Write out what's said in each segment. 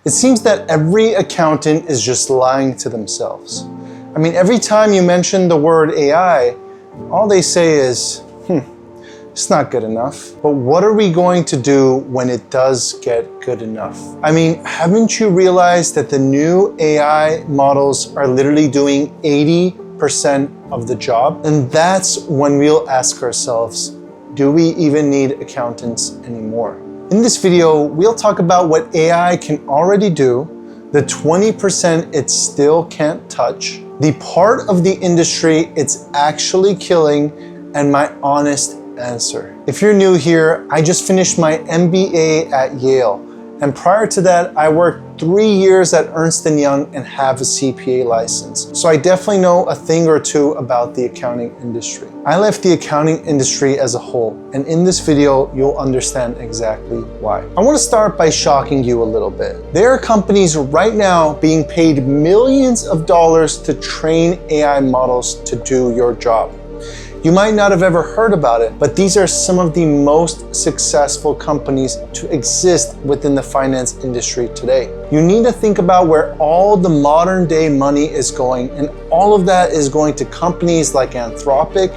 It seems that every accountant is just lying to themselves. I mean, every time you mention the word AI, all they say is, it's not good enough. But what are we going to do when it does get good enough? I mean, haven't you realized that the new AI models are literally doing 80% of the job? And that's when we'll ask ourselves, do we even need accountants anymore? In this video, we'll talk about what AI can already do, the 20% it still can't touch, the part of the industry it's actually killing, and my honest answer. If you're new here, I just finished my MBA at Yale. And prior to that, I worked 3 years at Ernst & Young and have a CPA license. So I definitely know a thing or two about the accounting industry. I left the accounting industry as a whole, and in this video, you'll understand exactly why. I want to start by shocking you a little bit. There are companies right now being paid millions of dollars to train AI models to do your job. You might not have ever heard about it, but these are some of the most successful companies to exist within the finance industry today. You need to think about where all the modern day money is going, and all of that is going to companies like Anthropic,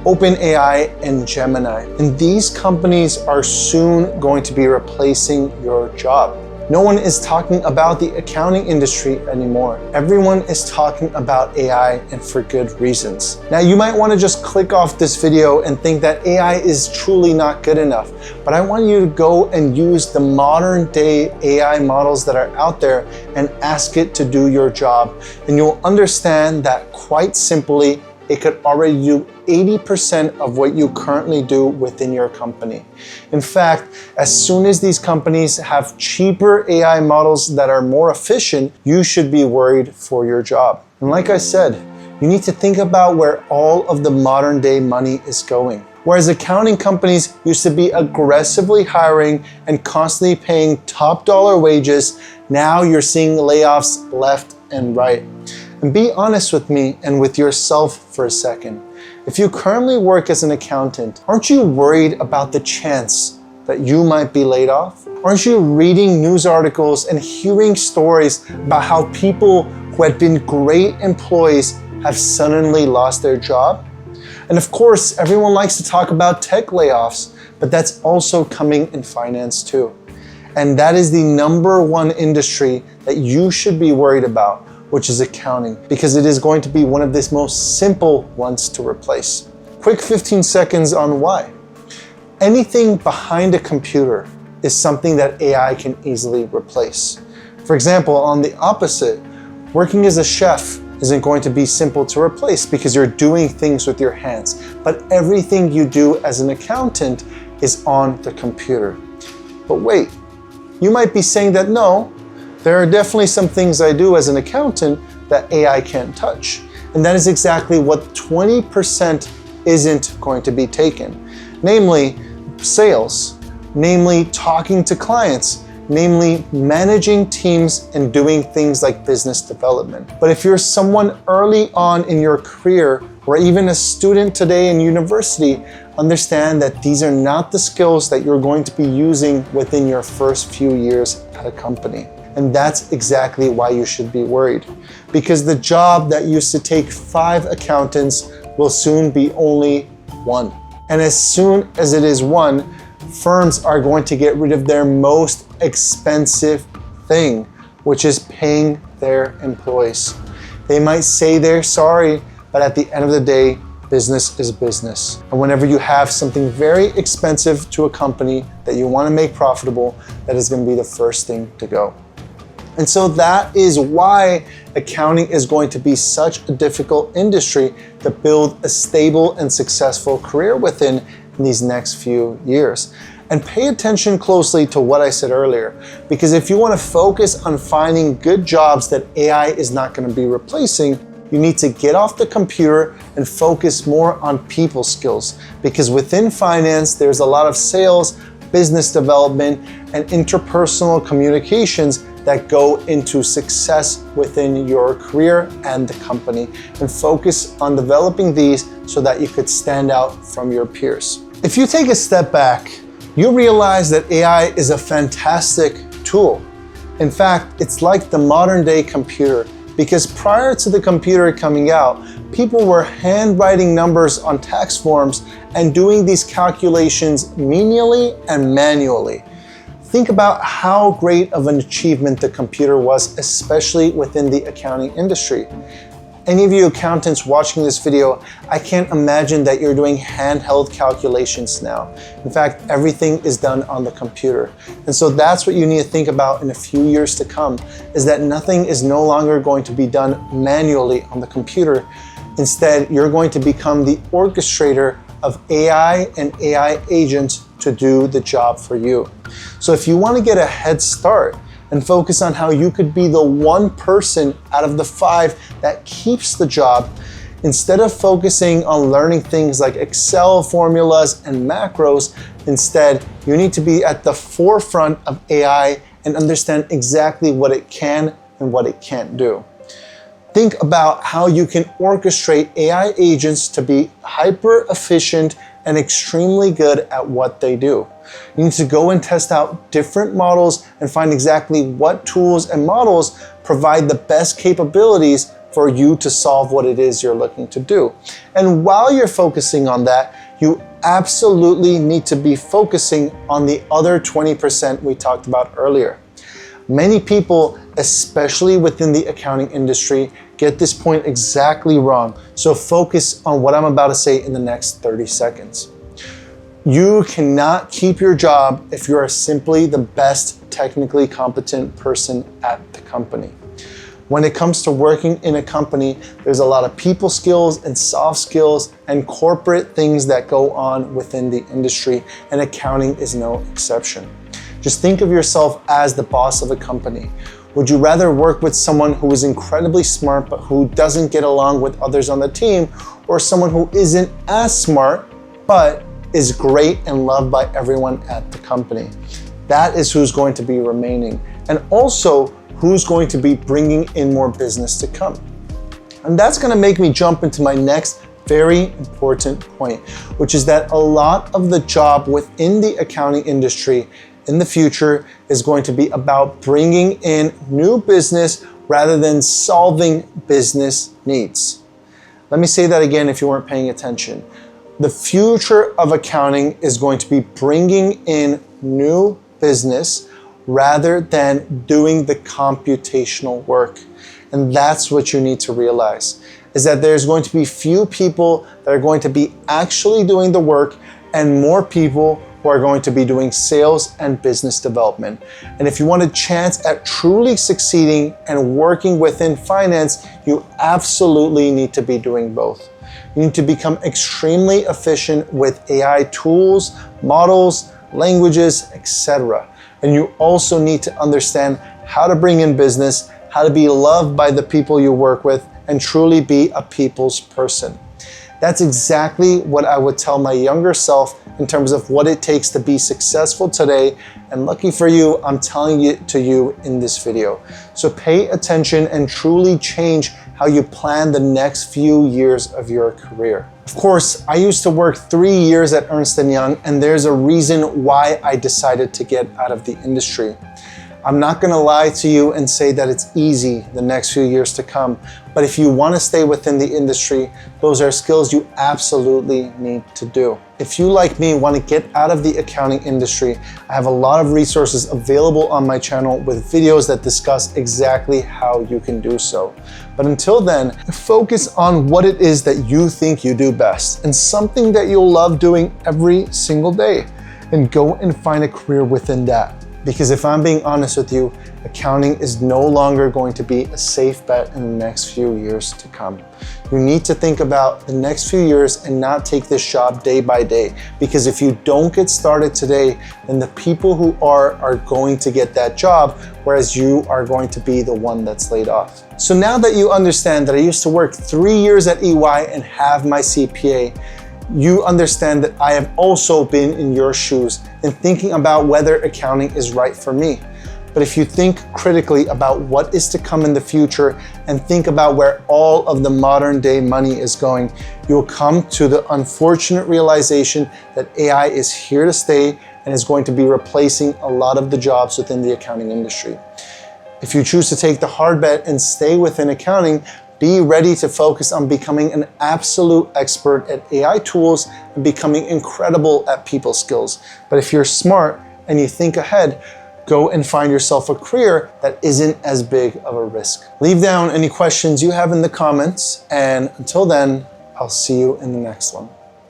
OpenAI, and Gemini. And these companies are soon going to be replacing your job. No one is talking about the accounting industry anymore. Everyone is talking about AI, and for good reasons. Now, you might want to just click off this video and think that AI is truly not good enough, but I want you to go and use the modern day AI models that are out there and ask it to do your job. And you'll understand that quite simply, it could already do 80% of what you currently do within your company. In fact, as soon as these companies have cheaper AI models that are more efficient, you should be worried for your job. And like I said, you need to think about where all of the modern day money is going. Whereas accounting companies used to be aggressively hiring and constantly paying top dollar wages, now you're seeing layoffs left and right. And be honest with me and with yourself for a second. If you currently work as an accountant, aren't you worried about the chance that you might be laid off? Aren't you reading news articles and hearing stories about how people who had been great employees have suddenly lost their job? And of course, everyone likes to talk about tech layoffs, but that's also coming in finance too. And that is the #1 industry that you should be worried about, which is accounting, because it is going to be one of the most simple ones to replace. Quick 15 seconds on why. Anything behind a computer is something that AI can easily replace. For example, on the opposite, working as a chef isn't going to be simple to replace because you're doing things with your hands. But everything you do as an accountant is on the computer. But wait, you might be saying that no, there are definitely some things I do as an accountant that AI can't touch. And that is exactly what 20% isn't going to be taken. Namely, sales, namely talking to clients, namely managing teams and doing things like business development. But if you're someone early on in your career, or even a student today in university, understand that these are not the skills that you're going to be using within your first few years at a company. And that's exactly why you should be worried. Because the job that used to take 5 accountants will soon be only 1. And as soon as it is 1, firms are going to get rid of their most expensive thing, which is paying their employees. They might say they're sorry, but at the end of the day, business is business. And whenever you have something very expensive to a company that you want to make profitable, that is going to be the first thing to go. And so that is why accounting is going to be such a difficult industry to build a stable and successful career within in these next few years. And pay attention closely to what I said earlier, because if you want to focus on finding good jobs that AI is not going to be replacing, you need to get off the computer and focus more on people skills. Because within finance, there's a lot of sales, business development, and interpersonal communications that go into success within your career and the company. And focus on developing these so that you could stand out from your peers. If you take a step back, you realize that AI is a fantastic tool. In fact, it's like the modern day computer, because prior to the computer coming out, people were handwriting numbers on tax forms and doing these calculations manually and manually. Think about how great of an achievement the computer was, especially within the accounting industry. Any of you accountants watching this video, I can't imagine that you're doing handheld calculations now. In fact, everything is done on the computer. And so that's what you need to think about in a few years to come, is that nothing is no longer going to be done manually on the computer. Instead, you're going to become the orchestrator of AI and AI agents to do the job for you. So if you want to get a head start and focus on how you could be the one person out of the 5 that keeps the job, instead of focusing on learning things like Excel formulas and macros, instead, you need to be at the forefront of AI and understand exactly what it can and what it can't do. Think about how you can orchestrate AI agents to be hyper efficient and extremely good at what they do. You need to go and test out different models and find exactly what tools and models provide the best capabilities for you to solve what it is you're looking to do. And while you're focusing on that, you absolutely need to be focusing on the other 20% we talked about earlier. Many people, especially within the accounting industry, get this point exactly wrong. So focus on what I'm about to say in the next 30 seconds. You cannot keep your job if you are simply the best technically competent person at the company. When it comes to working in a company, there's a lot of people skills and soft skills and corporate things that go on within the industry, and accounting is no exception. Just think of yourself as the boss of a company. Would you rather work with someone who is incredibly smart but who doesn't get along with others on the team, or someone who isn't as smart but is great and loved by everyone at the company? That is who's going to be remaining, and also who's going to be bringing in more business to come. And that's going to make me jump into my next very important point, which is that a lot of the job within the accounting industry in the future is going to be about bringing in new business rather than solving business needs. Let me say that again if you weren't paying attention. The future of accounting is going to be bringing in new business rather than doing the computational work. And that's what you need to realize, is that there's going to be few people that are going to be actually doing the work and more people who are going to be doing sales and business development. And if you want a chance at truly succeeding and working within finance, you absolutely need to be doing both. You need to become extremely efficient with AI tools, models, languages, etc. And you also need to understand how to bring in business, how to be loved by the people you work with, and truly be a people's person. That's exactly what I would tell my younger self in terms of what it takes to be successful today. And lucky for you, I'm telling it to you in this video. So pay attention and truly change how you plan the next few years of your career. Of course, I used to work 3 years at Ernst & Young, and there's a reason why I decided to get out of the industry. I'm not gonna lie to you and say that it's easy the next few years to come, but if you wanna stay within the industry, those are skills you absolutely need to do. If you, like me, wanna get out of the accounting industry, I have a lot of resources available on my channel with videos that discuss exactly how you can do so. But until then, focus on what it is that you think you do best and something that you'll love doing every single day, and go and find a career within that. Because if I'm being honest with you, accounting is no longer going to be a safe bet in the next few years to come. You need to think about the next few years and not take this job day by day. Because if you don't get started today, then the people who are going to get that job, whereas you are going to be the one that's laid off. So now that you understand that I used to work 3 years at EY and have my CPA, you understand that I have also been in your shoes and thinking about whether accounting is right for me. But if you think critically about what is to come in the future and think about where all of the modern day money is going, you'll come to the unfortunate realization that AI is here to stay and is going to be replacing a lot of the jobs within the accounting industry. If you choose to take the hard bet and stay within accounting, be ready to focus on becoming an absolute expert at AI tools and becoming incredible at people skills. But if you're smart and you think ahead, go and find yourself a career that isn't as big of a risk. Leave down any questions you have in the comments, and until then, I'll see you in the next one.